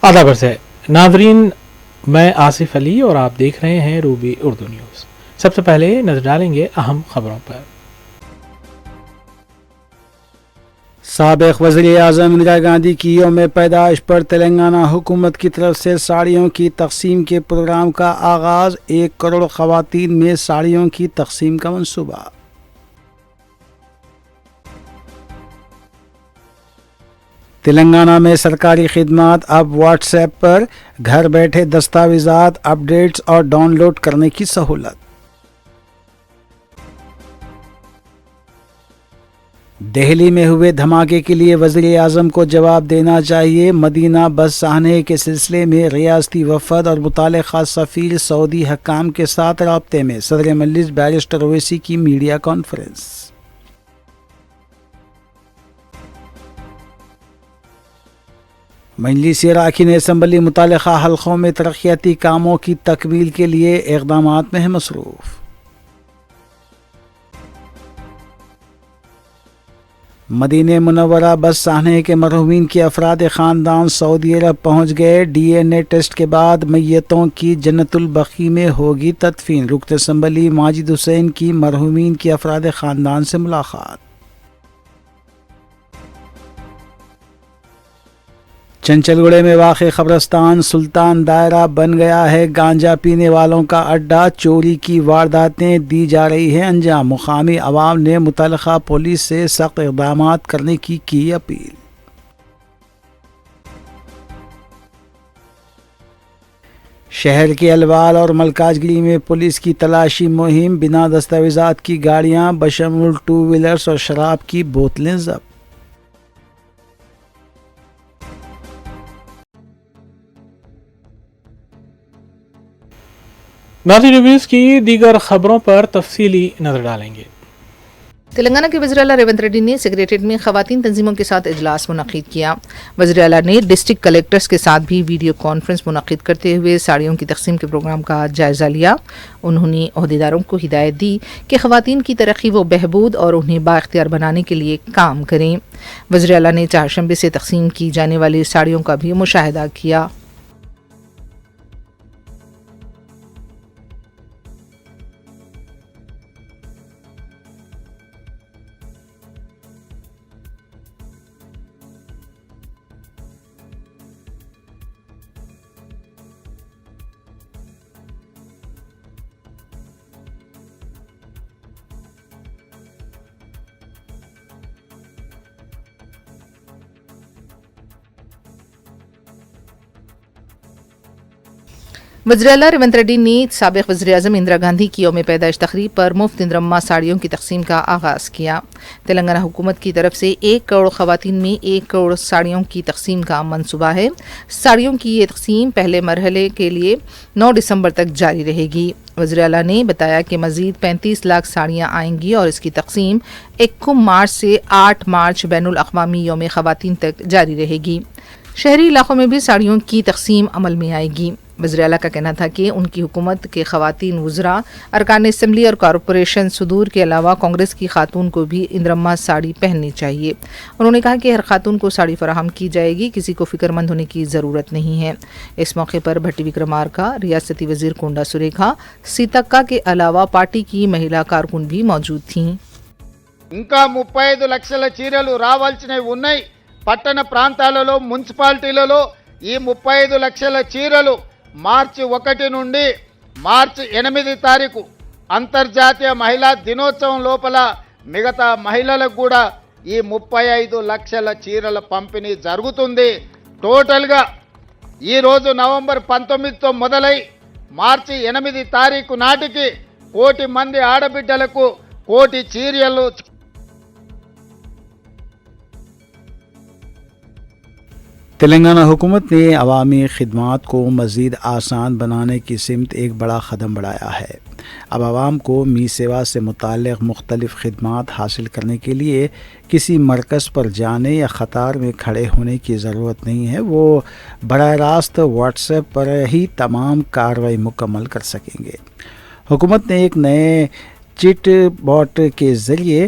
آداب عرض ہے ناظرین، میں آصف علی اور آپ دیکھ رہے ہیں روبی اردو نیوز۔ سب سے پہلے نظر ڈالیں گے اہم خبروں پر۔ سابق وزیر اعظم اندرا گاندھی کی یوم پیدائش پر تلنگانہ حکومت کی طرف سے ساڑیوں کی تقسیم کے پروگرام کا آغاز، 1 کروڑ خواتین میں ساڑیوں کی تقسیم کا منصوبہ۔ تلنگانہ میں سرکاری خدمات اب واٹس ایپ پر گھر بیٹھے دستاویزات اپ ڈیٹس اور ڈاؤن لوڈ کرنے کی سہولت۔ دہلی میں ہوئے دھماکے کے لیے وزیر اعظم کو جواب دینا چاہیے، مدینہ بس سانحے کے سلسلے میں ریاستی وفد اور متعلقہ سفیر سعودی حکام کے ساتھ رابطے میں، صدر مجلس بیرسٹر اویسی کی میڈیا کانفرنس۔ مجلس اراکین اسمبلی متعلقہ حلقوں میں ترقیاتی کاموں کی تکمیل کے لیے اقدامات میں مصروف۔ مدینہ منورہ بس سانحے کے مرحومین کے افراد خاندان سعودی عرب پہنچ گئے، ڈی این اے ٹیسٹ کے بعد میتوں کی جنت البقیع میں ہوگی تدفین، رکن اسمبلی ماجد حسین کی مرحومین کے افراد خاندان سے ملاقات۔ چنچل گڑھے میں واقع قبرستان سلطان دائرہ بن گیا ہے گانجا پینے والوں کا اڈہ، چوری کی وارداتیں دی جا رہی ہیں انجام، مقامی عوام نے متعلقہ پولیس سے سخت اقدامات کرنے کی اپیل۔ شہر کے الوال اور ملکاج گری میں پولیس کی تلاشی مہم، بنا دستاویزات کی گاڑیاں بشمول 2 ویلرز اور شراب کی بوتلیں ضبط۔ ناظرین، ریویوز کی دیگر خبروں پر تفصیلی نظر ڈالیں گے۔ تلنگانہ کے وزیر اعلیٰ ریونت ریڈی نے سکریٹریٹ میں خواتین تنظیموں کے ساتھ اجلاس منعقد کیا۔ وزیر اعلیٰ نے ڈسٹرکٹ کلیکٹرز کے ساتھ بھی ویڈیو کانفرنس منعقد کرتے ہوئے ساڑیوں کی تقسیم کے پروگرام کا جائزہ لیا۔ انہوں نے عہدیداروں کو ہدایت دی کہ خواتین کی ترقی و بہبود اور انہیں بااختیار بنانے کے لیے کام کریں۔ وزیر اعلیٰ نے چہارشنبے سے تقسیم کی جانے والی ساڑیوں کا بھی مشاہدہ کیا۔ وزیر اعلیٰ ریونت ریڈی نے سابق وزیر اعظم اندرا گاندھی کی یوم پیدائش تقریب پر مفت اندرما ساڑیوں کی تقسیم کا آغاز کیا۔ تلنگانہ حکومت کی طرف سے 1 کروڑ خواتین میں 1 کروڑ ساڑیوں کی تقسیم کا منصوبہ ہے۔ ساڑیوں کی یہ تقسیم پہلے مرحلے کے لیے 9 دسمبر تک جاری رہے گی۔ وزیر اعلیٰ نے بتایا کہ مزید 35 لاکھ ساڑیاں آئیں گی اور اس کی تقسیم 1 مارچ سے 8 مارچ بین الاقوامی یوم خواتین تک جاری رہے گی۔ شہری علاقوں میں بھی ساڑیوں کی تقسیم عمل میں آئے گی۔ وزیر اعلیٰ کا کہنا تھا کہ ان کی حکومت کے خواتین وزراء، ارکان اسمبلی اور کارپوریشن صدور کے علاوہ کانگریس کی خاتون کو بھی اندرما ساڑی پہننی چاہیے۔ انہوں نے کہا کہ ہر خاتون کو ساڑی فراہم کی جائے گی، کسی کو فکر مند ہونے کی ضرورت نہیں ہے۔ اس موقع پر بھٹی وکرمارکا، ریاستی وزیر کونڈا سریکھا، سیتکا کے علاوہ پارٹی کی مہیلا کارکن بھی موجود تھیں۔ ఇంకా 35 లక్షల చీరలు రావాల్సినవి ఉన్నాయి పట్టణ ప్రాంతాలలో మున్సిపాలిటీలలో। ఈ 35 లక్షల చీరలు మార్చి 1 నుండి మార్చి 8 తారీఖు అంతర్జాతీయ మహిళా దినోత్సవం లోపల మిగతా మహిళలకు కూడా ఈ 35 లక్షల చీరల పంపిణీ జరుగుతుంది। టోటల్గా ఈరోజు నవంబర్ 19తో మొదలై మార్చి 8 తారీఖు నాటికి 1 కోటి మంది ఆడబిడ్డలకు 1 కోటి చీరలు। تلنگانہ حکومت نے عوامی خدمات کو مزید آسان بنانے کی سمت ایک بڑا قدم بڑھایا ہے۔ اب عوام کو می سیوا سے متعلق مختلف خدمات حاصل کرنے کے لیے کسی مرکز پر جانے یا قطار میں کھڑے ہونے کی ضرورت نہیں ہے، وہ براہ راست واٹس ایپ پر ہی تمام کارروائی مکمل کر سکیں گے۔ حکومت نے ایک نئے چٹ باٹ کے ذریعے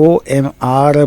OMR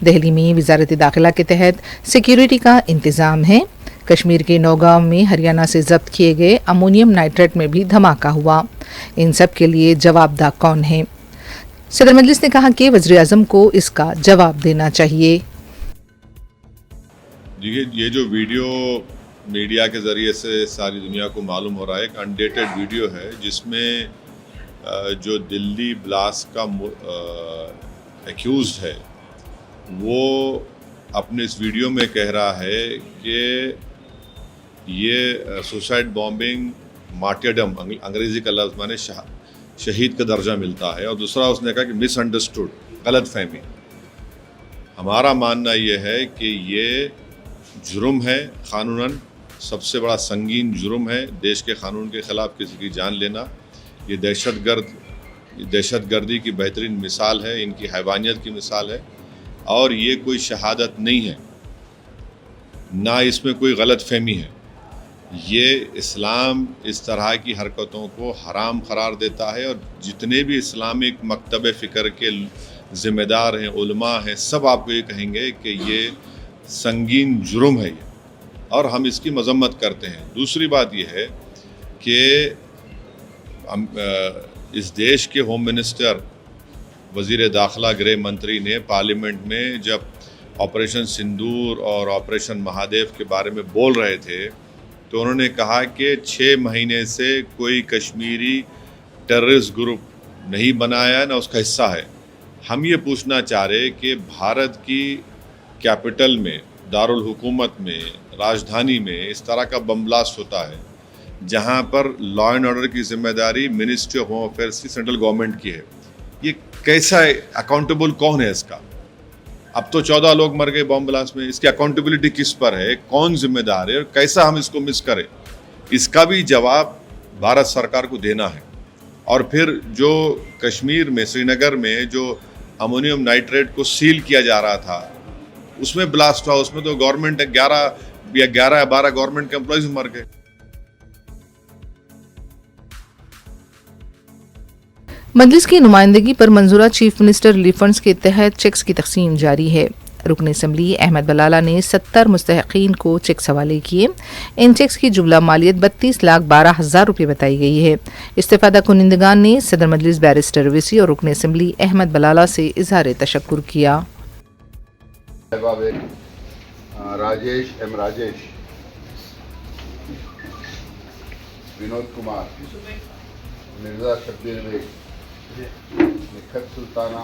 دہلی میں وزارت داخلہ کے تحت سیکیورٹی کا انتظام ہے۔ کشمیر کے نوگاؤں میں ہریانہ سے ضبط کیے گئے امونیم نائٹریٹ میں بھی دھماکہ ہوا۔ ان سب کے لیے جواب دہ کون ہے؟ صدر مجلس نے کہا کہ وزیر اعظم کو اس کا جواب دینا چاہیے۔ یہ جو ویڈیو میڈیا کے ذریعے سے ساری دنیا کو معلوم ہو رہا ہے، ایک انڈیٹڈ ویڈیو ہے جس میں جو دلی بلاسٹ کا ایکیوزڈ ہے وہ اپنے اس ویڈیو میں کہہ رہا ہے کہ یہ سوسائڈ بامبنگ مارٹیرڈم، انگریزی کا لفظ مانے شہید کا درجہ ملتا ہے، اور دوسرا اس نے کہا کہ مس انڈرسٹوڈ، غلط فہمی۔ ہمارا ماننا یہ ہے کہ یہ جرم ہے، قانوناً سب سے بڑا سنگین جرم ہے دیش کے قانون کے خلاف کسی کی جان لینا۔ یہ دہشت گردی کی بہترین مثال ہے، ان کی حیوانیت کی مثال ہے، اور یہ کوئی شہادت نہیں ہے، نہ اس میں کوئی غلط فہمی ہے۔ یہ اسلام اس طرح کی حرکتوں کو حرام قرار دیتا ہے، اور جتنے بھی اسلامک مکتب فکر کے ذمہ دار ہیں، علماء ہیں، سب آپ کو یہ کہیں گے کہ یہ سنگین جرم ہے اور ہم اس کی مذمت کرتے ہیں۔ دوسری بات یہ ہے کہ اس دیش کے ہوم منسٹر، وزیر داخلہ، گرہ منتری نے پارلیمنٹ میں جب آپریشن سندور اور آپریشن مہادیو کے بارے میں بول رہے تھے تو انہوں نے کہا کہ 6 مہینے سے کوئی کشمیری ٹیررسٹ گروپ نہیں بنایا، نہ اس کا حصہ ہے۔ ہم یہ پوچھنا چاہ رہے کہ بھارت کی کیپٹل میں، دارالحکومت میں، راجدھانی میں اس طرح کا بم بلاسٹ ہوتا ہے جہاں پر لا اینڈ آرڈر کی ذمہ داری منسٹری آف ہوم افیئرس کی سینٹرل گورنمنٹ کی ہے، یہ کیسا ہے؟ اکاؤنٹیبل کون ہے اس کا؟ اب تو 14 لوگ مر گئے بم بلاسٹ میں، اس کی اکاؤنٹیبلٹی کس پر ہے؟ کون ذمہ دار ہے اور کیسا ہم اس کو مس کریں؟ اس کا بھی جواب بھارت سرکار کو دینا ہے۔ اور پھر جو کشمیر میں، سری نگر میں جو امونیم نائٹریٹ کو سیل کیا جا رہا تھا، اس میں بلاسٹ ہوا، اس میں تو گورنمنٹ 11 یا 12 گورنمنٹ کے امپلائیز مر گئے۔ مجلس کی نمائندگی پر منظورہ چیف منسٹر ریلیف فنڈز کے تحت چیکس کی تقسیم جاری ہے۔ رکن اسمبلی احمد بلالہ نے 70 مستحقین کو چیکس حوالے کیے۔ ان چیکس کی جملہ مالیت 32,12,000 روپے بتائی گئی ہے۔ استفادہ کنندگان نے صدر مجلس بیرسٹر اویسی اور رکن اسمبلی احمد بلالہ سے اظہار تشکر کیا۔ راجیش ایم راجیش، ونود کمار، مرزا شبیر بیگ، نکھت سلطانہ،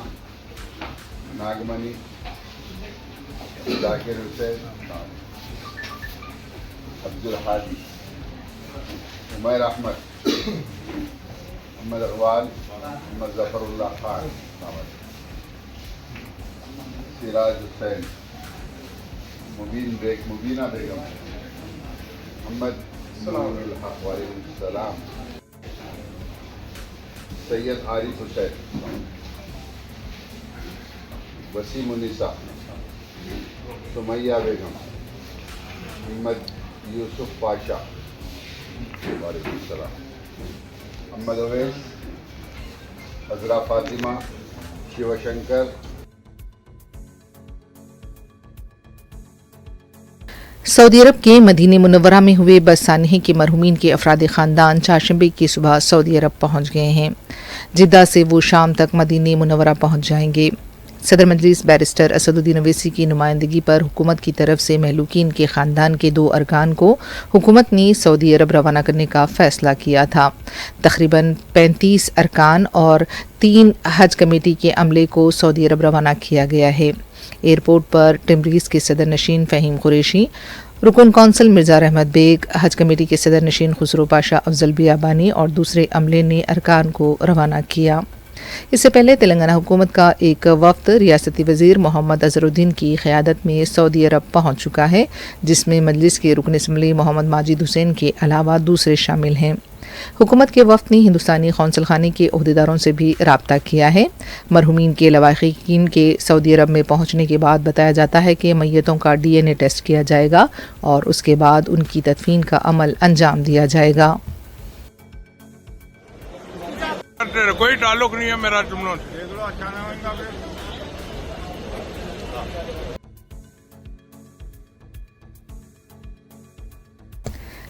ناگمنی، ذاکر حسین، عبدالحادی، عمیر احمد، محمد اقبال، محمد ظفر اللہ خان، سراج حسین، مبینہ بیگم، محمد نور الحق وعلیکم السلام، سید عارف حسین، وسیم النساء، سمیہ بیگم، محمد یوسف پاشا، وعلیکم السلام، محمد اویس، عذرا فاطمہ، شیو شنکر۔ سعودی عرب کے مدینہ منورہ میں ہوئے بس سانحے کے مرحومین کے افراد خاندان چہارشنبے کی صبح سعودی عرب پہنچ گئے ہیں۔ جدہ سے وہ شام تک مدینہ منورہ پہنچ جائیں گے۔ صدر مجلس بیرسٹر اسد الدین اویسی کی نمائندگی پر حکومت کی طرف سے مہلوکین کے خاندان کے 2 ارکان کو حکومت نے سعودی عرب روانہ کرنے کا فیصلہ کیا تھا۔ تقریباً 35 ارکان اور 3 حج کمیٹی کے عملے کو سعودی عرب روانہ کیا گیا ہے۔ ایئرپورٹ پر ٹمریز کے صدر نشین فہیم قریشی، رکن کونسل مرزا رحمت بیگ، حج کمیٹی کے صدر نشین خسرو پاشا افضل بیابانی اور دوسرے عملے نے ارکان کو روانہ کیا۔ اس سے پہلے تلنگانہ حکومت کا ایک وفد ریاستی وزیر محمد اظہر الدین کی قیادت میں سعودی عرب پہنچ چکا ہے، جس میں مجلس کے رکن اسمبلی محمد ماجد حسین کے علاوہ دوسرے شامل ہیں۔ حکومت کے وفد نے ہندوستانی قونصل خانے کے عہدیداروں سے بھی رابطہ کیا ہے۔ مرحومین کے لواحقین کے سعودی عرب میں پہنچنے کے بعد بتایا جاتا ہے کہ میتوں کا DNA ٹیسٹ کیا جائے گا اور اس کے بعد ان کی تدفین کا عمل انجام دیا جائے گا۔ کوئی تعلق نہیں ہے میرا جملوں سے۔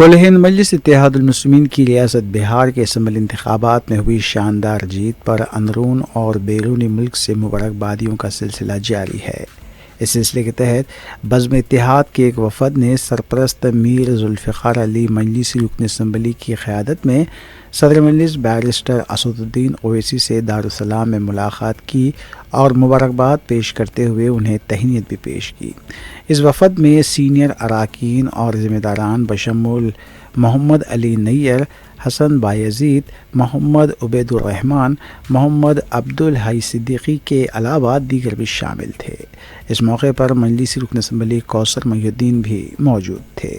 کل ہند مجلس اتحاد المسلمین کی ریاست بہار کے اسمبلی انتخابات میں ہوئی شاندار جیت پر اندرون اور بیرونی ملک سے مبارکبادیوں کا سلسلہ جاری ہے۔ اس سلسلے کے تحت بزم اتحاد کے ایک وفد نے سرپرست میر ذوالفقار علی مجلسی رکن اسمبلی کی قیادت میں صدر مجلس بیرسٹر اسد الدین اویسی سے دارالسلام میں ملاقات کی اور مبارکباد پیش کرتے ہوئے انہیں تہنیت بھی پیش کی۔ اس وفد میں سینئر اراکین اور ذمہ داران بشمول محمد علی نیئر، حسن بایزید، محمد عبید الرحمن، محمد عبدالحی صدیقی کے علاوہ دیگر بھی شامل تھے۔ اس موقع پر مجلسی رکن اسمبلی کوثر محی الدین بھی موجود تھے۔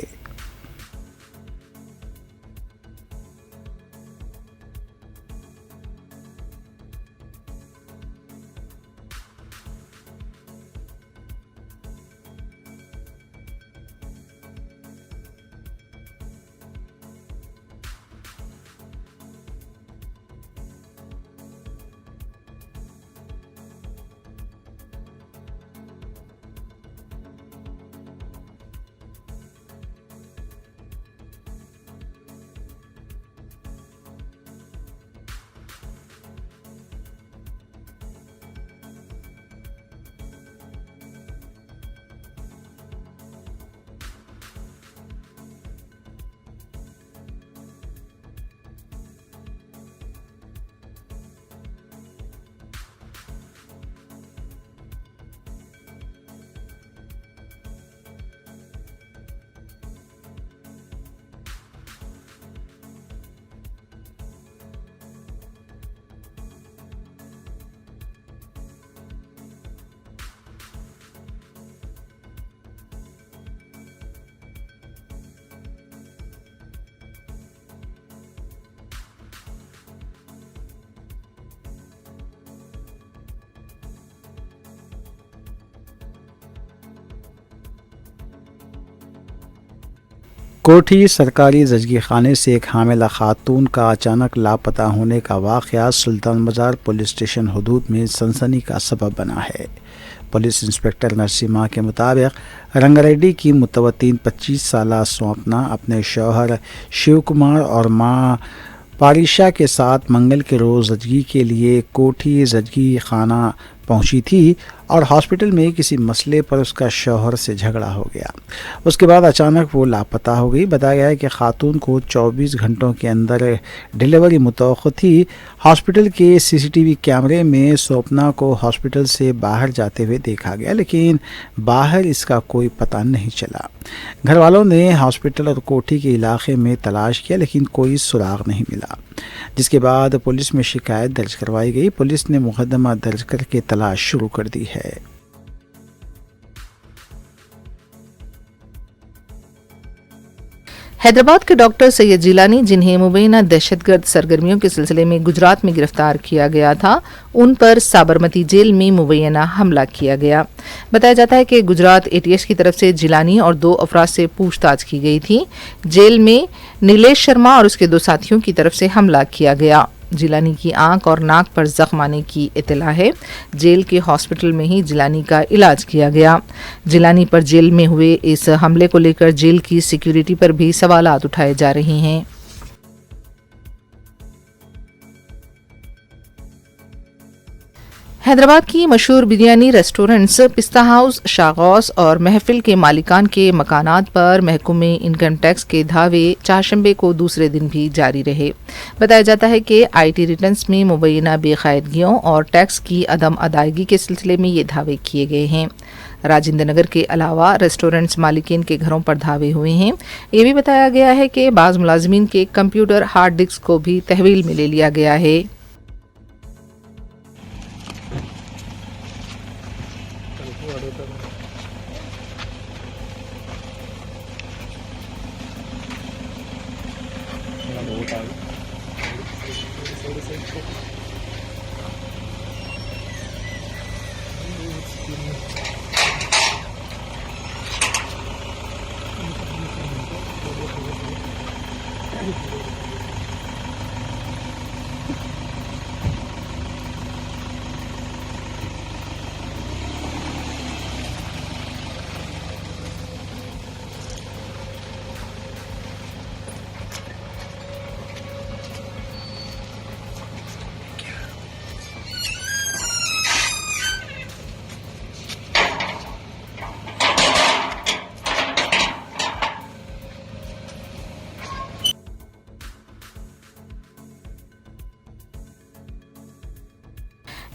کوٹھی سرکاری زچگی خانے سے ایک حاملہ خاتون کا اچانک لاپتہ ہونے کا واقعہ سلطان بازار پولیس اسٹیشن حدود میں سنسنی کا سبب بنا ہے۔ پولیس انسپکٹر نرسیما کے مطابق رنگاریڈی کی متوطن 25 سالہ سوپنا اپنے شوہر شیو کمار اور ماں پاریشا کے ساتھ منگل کے روز زچگی کے لیے کوٹھی زچگی خانہ پہنچی تھی اور ہاسپٹل میں کسی مسئلے پر اس کا شوہر سے جھگڑا ہو گیا۔ اس کے بعد اچانک وہ لاپتہ ہو گئی۔ بتایا گیا ہے کہ خاتون کو 24 گھنٹوں کے اندر ڈیلیوری متوقع تھی۔ ہاسپٹل کے CCTV کیمرے میں سوپنا کو ہاسپٹل سے باہر جاتے ہوئے دیکھا گیا، لیکن باہر اس کا کوئی پتہ نہیں چلا۔ گھر والوں نے ہاسپٹل اور کوٹھی کے علاقے میں تلاش کیا لیکن کوئی سراغ نہیں ملا، جس کے بعد پولیس میں شکایت درج کروائی گئی۔ پولیس نے مقدمہ درج کر کے تلاش شروع کر دی ہے۔ حیدرآباد کے ڈاکٹر سید جیلانی، جنہیں مبینہ دہشت گرد سرگرمیوں کے سلسلے میں گجرات میں گرفتار کیا گیا تھا، ان پر سابرمتی جیل میں مبینہ حملہ کیا گیا۔ بتایا جاتا ہے کہ گجرات ATS کی طرف سے جیلانی اور 2 افراد سے پوچھ تاچھ کی گئی تھی۔ جیل میں نیلیش شرما اور اس کے 2 ساتھیوں کی طرف سے حملہ کیا گیا۔ جیلانی کی آنکھ اور ناک پر زخم آنے کی اطلاع ہے۔ جیل کے ہاسپٹل میں ہی جیلانی کا علاج کیا گیا۔ جیلانی پر جیل میں ہوئے اس حملے کو لے کر جیل کی سیکیورٹی پر بھی سوالات اٹھائے جا رہے ہیں۔ حیدرآباد کی مشہور بریانی ریسٹورنٹس پستہ ہاؤس، شاغوس اور محفل کے مالکان کے مکانات پر محکمہ انکم ٹیکس کے دھاوے چہارشنبے کو دوسرے دن بھی جاری رہے۔ بتایا جاتا ہے کہ IT ریٹرنز میں مبینہ بے قاعدگیوں اور ٹیکس کی عدم ادائیگی کے سلسلے میں یہ دعوے کیے گئے ہیں۔ راجندر نگر کے علاوہ ریسٹورنٹس مالکین کے گھروں پر دھاوے ہوئے ہیں۔ یہ بھی بتایا گیا ہے کہ بعض ملازمین کے کمپیوٹر ہارڈ ڈسک کو بھی تحویل میں لے لیا گیا ہے۔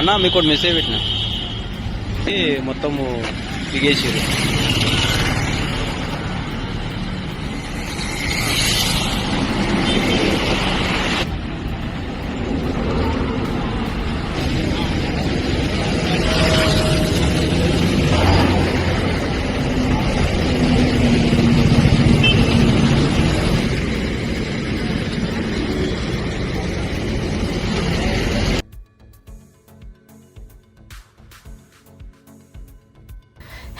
అన్న మీకు ఒకటి మెసేజ్ పెట్టిన మొత్తము దిగేసారు.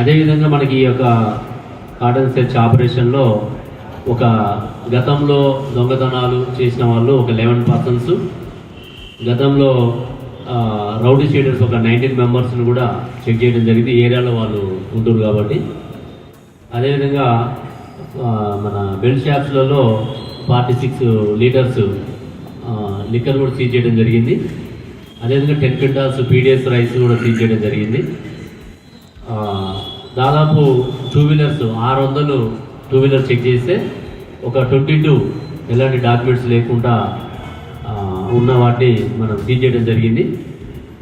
అదేవిధంగా మనకి ఈ యొక్క కార్డన్ సెర్చ్ ఆపరేషన్లో ఒక గతంలో దొంగతనాలు చేసిన వాళ్ళు ఒక 11 పర్సన్స్, గతంలో రౌడీ షీటర్స్ ఒక 19 మెంబర్స్ని కూడా చెక్ చేయడం జరిగింది. ఏరియాలో వాళ్ళు ఉంటారు కాబట్టి. అదేవిధంగా మన బెల్ట్ షాప్స్లలో 46 లీటర్స్ లిక్కర్ కూడా సీజ్ చేయడం జరిగింది. అదేవిధంగా 10 క్వింటాల్స్ పీడిఎస్ రైస్ కూడా సీజ్ చేయడం జరిగింది. దాదాపు 2 వీలర్స్ 600 2 వీలర్ చెక్ చేస్తే ఒక 22 ఎలాంటి డాక్యుమెంట్స్ లేకుండా ఉన్న వాటిని మనం సీజ్ చేయడం జరిగింది.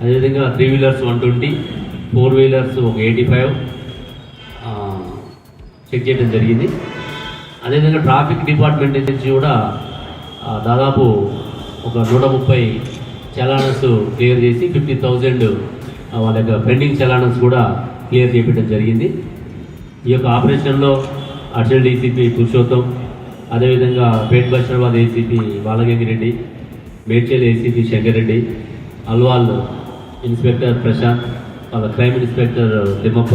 అదేవిధంగా 3 వీలర్స్ 120, 4 వీలర్స్ ఒక 85 చెక్ చేయడం జరిగింది. అదేవిధంగా ట్రాఫిక్ డిపార్ట్మెంట్ నుంచి కూడా దాదాపు ఒక 130 చలానస్ క్లియర్ చేసి 50,000 వాళ్ళ యొక్క పెండింగ్ చలానస్ కూడా క్లియర్ చేయించడం జరిగింది. ఈ యొక్క ఆపరేషన్లో అడిషనల్ డీసీపీ పురుషోత్తం, అదేవిధంగా Pet Basheerabad ACP Balagangireddy, Medchal ACP Shankar Reddy, Alwal inspector Prashanth, వాళ్ళ క్రైమ్ ఇన్స్పెక్టర్ తిమ్మప్ప,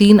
3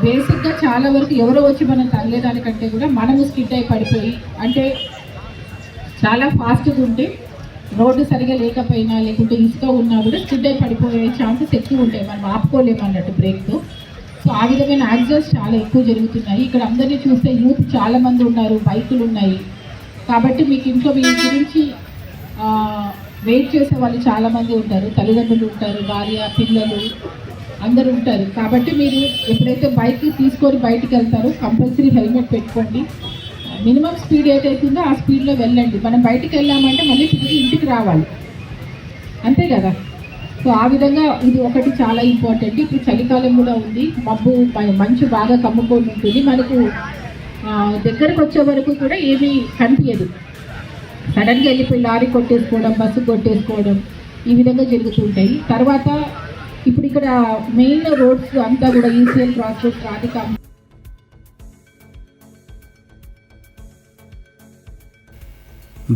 బేసిక్గా చాలా వరకు ఎవరో వచ్చి మనం తగిలేదానికంటే కూడా మనము స్కిడ్ అయి పడిపోయి, అంటే చాలా ఫాస్ట్గా ఉంటే రోడ్డు సరిగా లేకపోయినా లేకుంటే ఇసుక ఉన్నా కూడా స్కిడ్ అయి పడిపోయే ఛాన్సెస్ ఎక్కువ ఉంటాయి. మనం ఆపుకోలేము అన్నట్టు బ్రేక్తో. సో ఆ విధమైన యాక్సిడెంట్స్ చాలా ఎక్కువ జరుగుతున్నాయి. ఇక్కడ అందరినీ చూస్తే యూత్ చాలామంది ఉన్నారు, బైకులు ఉన్నాయి. కాబట్టి మీకు ఇంట్లో మీ గురించి వెయిట్ చేసే వాళ్ళు చాలామంది ఉంటారు, తల్లిదండ్రులు ఉంటారు, భార్య పిల్లలు అందరూ ఉంటారు. కాబట్టి మీరు ఎప్పుడైతే బైక్ తీసుకొని బయటికి వెళ్తారో కంపల్సరీ హెల్మెట్ పెట్టుకోండి. మినిమం స్పీడ్ ఏదైతుందో ఆ స్పీడ్లో వెళ్ళండి. మనం బయటికి వెళ్ళామంటే మళ్ళీ తిరిగి ఇంటికి రావాలి, అంతే కదా. సో ఆ విధంగా ఇది ఒకటి చాలా ఇంపార్టెంట్. ఇప్పుడు చలికాలం కూడా ఉంది, మబ్బు మంచు బాగా కమ్ముకొని ఉంటుంది. మనకు దగ్గరకు వచ్చే వరకు కూడా ఏమీ కనిపించదు. సడన్గా వెళ్ళిపోయి లారీ కొట్టేసుకోవడం, బస్సు కొట్టేసుకోవడం ఈ విధంగా జరుగుతుంటాయి. తర్వాత ఇప్పుడు ఇక్కడ మెయిన్ రోడ్స్ అంతా కూడా ఈసీఎల్ క్రాస్ రోడ్, రాధికా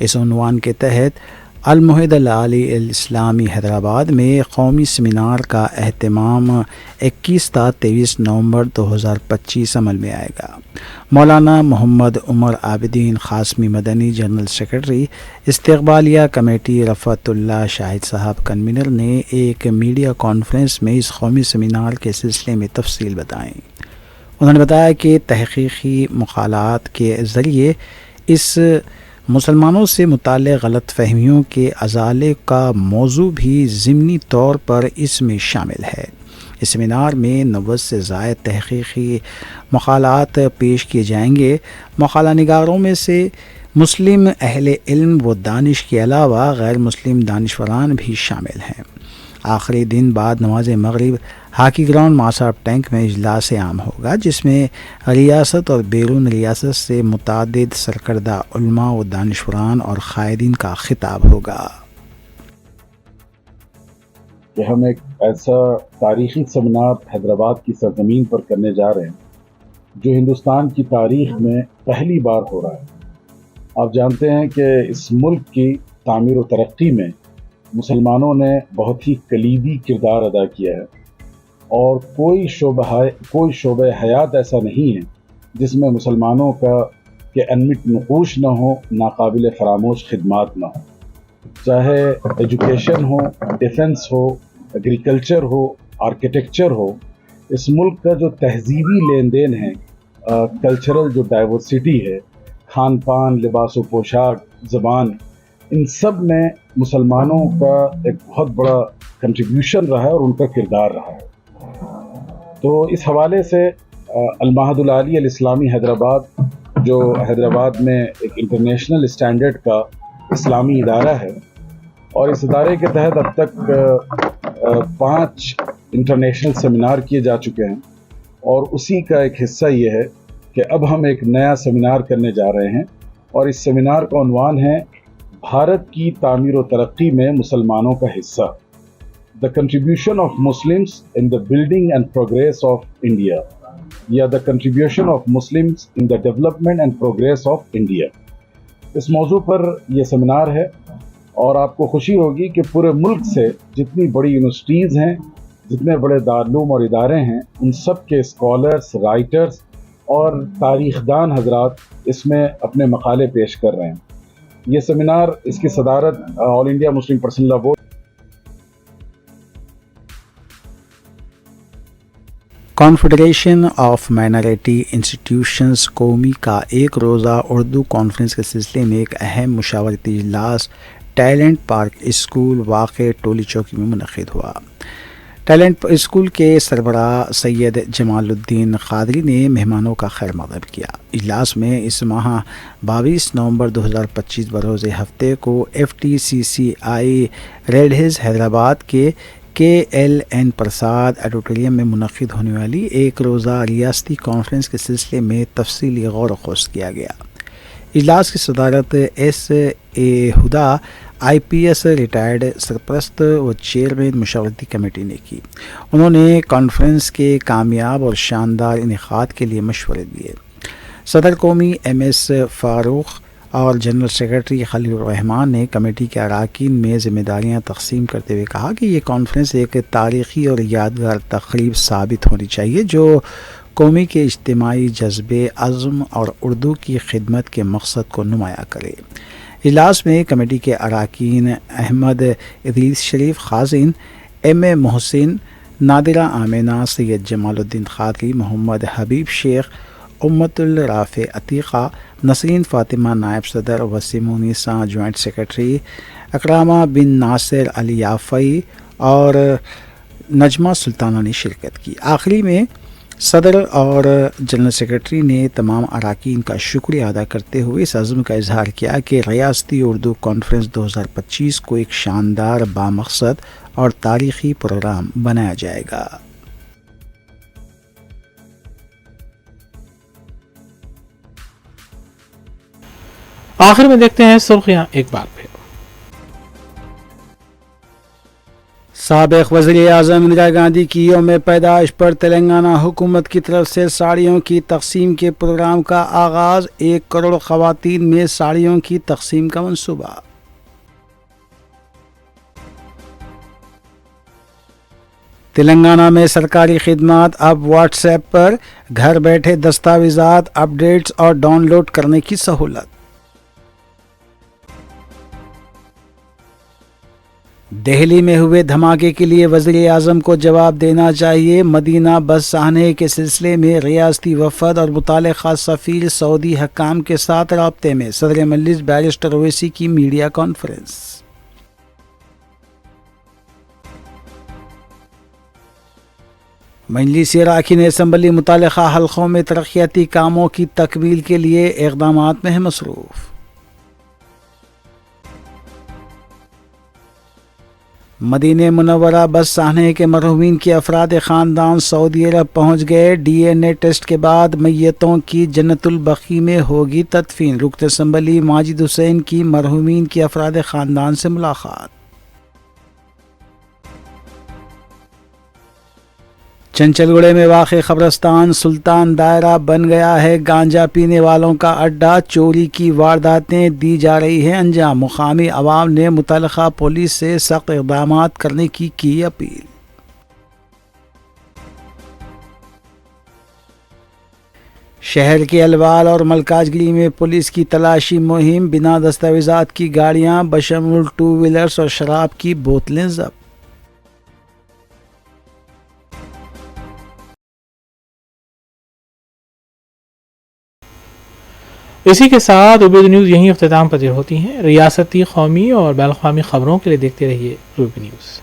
اس عنوان کے تحت المعہد العالی الاسلامی حیدرآباد میں قومی سیمینار کا اہتمام 21 تا 23 نومبر 2025 عمل میں آئے گا۔ مولانا محمد عمر عابدین قاسمی مدنی جنرل سیکرٹری استقبالیہ کمیٹی رفعت اللہ شاہد صاحب کنوینر نے ایک میڈیا کانفرنس میں اس قومی سیمینار کے سلسلے میں تفصیل بتائیں۔ انہوں نے بتایا کہ تحقیقی مقالات کے ذریعے اس مسلمانوں سے متعلق غلط فہمیوں کے ازالے کا موضوع بھی ضمنی طور پر اس میں شامل ہے۔ اس سیمینار میں 90 سے زائد تحقیقی مقالات پیش کیے جائیں گے۔ مقالہ نگاروں میں سے مسلم اہل علم و دانش کے علاوہ غیر مسلم دانشوران بھی شامل ہیں۔ آخری دن بعد نماز مغرب ہاکی گراؤنڈ ماساب ٹینک میں اجلاس عام ہوگا، جس میں ریاست اور بیرون ریاست سے متعدد سرکردہ علماء و دانشوران اور قائدین کا خطاب ہوگا۔ کہ ہم ایک ایسا تاریخی سیمینار حیدرآباد کی سرزمین پر کرنے جا رہے ہیں جو ہندوستان کی تاریخ میں پہلی بار ہو رہا ہے۔ آپ جانتے ہیں کہ اس ملک کی تعمیر و ترقی میں مسلمانوں نے بہت ہی کلیدی کردار ادا کیا ہے، اور کوئی شعبہ حیات ایسا نہیں ہے جس میں مسلمانوں کے انمٹ نقوش نہ ہو، ناقابل فراموش خدمات نہ ہو، چاہے ایجوکیشن ہو، ڈیفنس ہو، ایگریکلچر ہو، آرکیٹیکچر ہو۔ اس ملک کا جو تہذیبی لین دین ہے، کلچرل جو ڈائیورسٹی ہے، کھان پان، لباس و پوشاک، زبان، ان سب میں مسلمانوں کا ایک بہت بڑا کنٹریبیوشن رہا ہے اور ان کا کردار رہا ہے۔ تو اس حوالے سے المعہد العالی الاسلامی حیدرآباد، جو حیدرآباد میں ایک انٹرنیشنل اسٹینڈرڈ کا اسلامی ادارہ ہے، اور اس ادارے کے تحت اب تک 5 انٹرنیشنل سیمینار کیے جا چکے ہیں، اور اسی کا ایک حصہ یہ ہے کہ اب ہم ایک نیا سیمینار کرنے جا رہے ہیں، اور اس سیمینار کا عنوان ہے بھارت کی تعمیر و ترقی میں مسلمانوں کا حصہ، The contribution of Muslims in the building and progress of India، یا The contribution of Muslims in the development and progress of India۔ اس موضوع پر یہ سیمینار ہے، اور آپ کو خوشی ہوگی کہ پورے ملک سے جتنی بڑی یونیورسٹیز ہیں، جتنے بڑے دارالعلوم اور ادارے ہیں، ان سب کے اسکالرس، رائٹرز اور تاریخ دان حضرات اس میں اپنے مقالے پیش کر رہے ہیں۔ یہ سیمینار، اس کی صدارت All India Muslim Personal Law Board. Confederation of Minority Institutions قومی کا ایک روزہ اردو کانفرنس کے سلسلے میں ایک اہم مشاورتی اجلاس ٹیلنٹ پارک اسکول واقع ٹولی چوکی میں منعقد ہوا۔ ٹیلنٹ اسکول کے سربراہ سید جمال الدین قادری نے مہمانوں کا خیر مقدم کیا۔ اجلاس میں اس ماہ 22 نومبر 2025 بروز ہفتے کو FTCCI ریڈ ہلز حیدرآباد کے KLN پرساد آڈیٹوریم میں منعقد ہونے والی ایک روزہ ریاستی کانفرنس کے سلسلے میں تفصیلی غور و خوض کیا گیا۔ اجلاس کی صدارت SA ہدا IPS ریٹائرڈ سرپرست و چیئرمین مشاورتی کمیٹی نے کی۔ انہوں نے کانفرنس کے کامیاب اور شاندار انعقاد کے لیے مشورے دیے۔ صدر قومی MS فاروق اور جنرل سیکرٹری خلیل الرحمان نے کمیٹی کے اراکین میں ذمہ داریاں تقسیم کرتے ہوئے کہا کہ یہ کانفرنس ایک تاریخی اور یادگار تقریب ثابت ہونی چاہیے جو قومی کے اجتماعی جذبے، عزم اور اردو کی خدمت کے مقصد کو نمایاں کرے۔ اجلاس میں کمیٹی کے اراکین احمد ادریس شریف خازن، MA محسن، نادرہ آمینہ، سید جمال الدین قادری، محمد حبیب شیخ، امت الرافع عتیقہ، نسرین فاطمہ نائب صدر، وسیم النساء جوائنٹ سیکرٹری، اکرامہ بن ناصر علی یافعی اور نجمہ سلطانہ نے شرکت کی۔ آخری میں صدر اور جنرل سیکرٹری نے تمام اراکین کا شکریہ ادا کرتے ہوئے اس عزم کا اظہار کیا کہ ریاستی اردو کانفرنس 2025 کو ایک شاندار، بامقصد اور تاریخی پروگرام بنایا جائے گا۔ آخر میں دیکھتے ہیں سرخیاں ایک بار پھر۔ سابق وزیر اعظم اندرا گاندھی کی یوم پیدائش پر تلنگانہ حکومت کی طرف سے ساڑیوں کی تقسیم کے پروگرام کا آغاز، 1 کروڑ خواتین میں ساڑیوں کی تقسیم کا منصوبہ۔ تلنگانہ میں سرکاری خدمات اب واٹس ایپ پر گھر بیٹھے دستاویزات اپڈیٹس اور ڈاؤن لوڈ کرنے کی سہولت۔ دہلی میں ہوئے دھماکے کے لیے وزیر اعظم کو جواب دینا چاہیے، مدینہ بس سانحے کے سلسلے میں ریاستی وفد اور متعلقہ سفیر سعودی حکام کے ساتھ رابطے میں، صدر مجلس بیرسٹر اویسی کی میڈیا کانفرنس۔ مجلس اراکین اسمبلی متعلقہ حلقوں میں ترقیاتی کاموں کی تکمیل کے لیے اقدامات میں مصروف۔ مدینہ منورہ بس سانحے کے مرحومین کے افراد خاندان سعودی عرب پہنچ گئے، ڈی این اے ٹیسٹ کے بعد میتوں کی جنت البقیع میں ہوگی تدفین، رکن اسمبلی ماجد حسین کی مرحومین کے افراد خاندان سے ملاقات۔ چنچل گڑھے میں واقع قبرستان سلطان دائرہ بن گیا ہے گانجا پینے والوں کا اڈہ، چوری کی وارداتیں دی جا رہی ہیں انجام، مقامی عوام نے متعلقہ پولیس سے سخت اقدامات کرنے کی اپیل۔ شہر کے الوال اور ملکاج گری میں پولیس کی تلاشی مہم، بنا دستاویزات کی گاڑیاں بشمول 2 ویلرز اور شراب کی بوتلیں ضبط۔ اسی کے ساتھ روبی نیوز یہیں اختتام پذیر ہوتی ہیں۔ ریاستی، قومی اور بین الاقوامی خبروں کے لیے دیکھتے رہیے روبی نیوز۔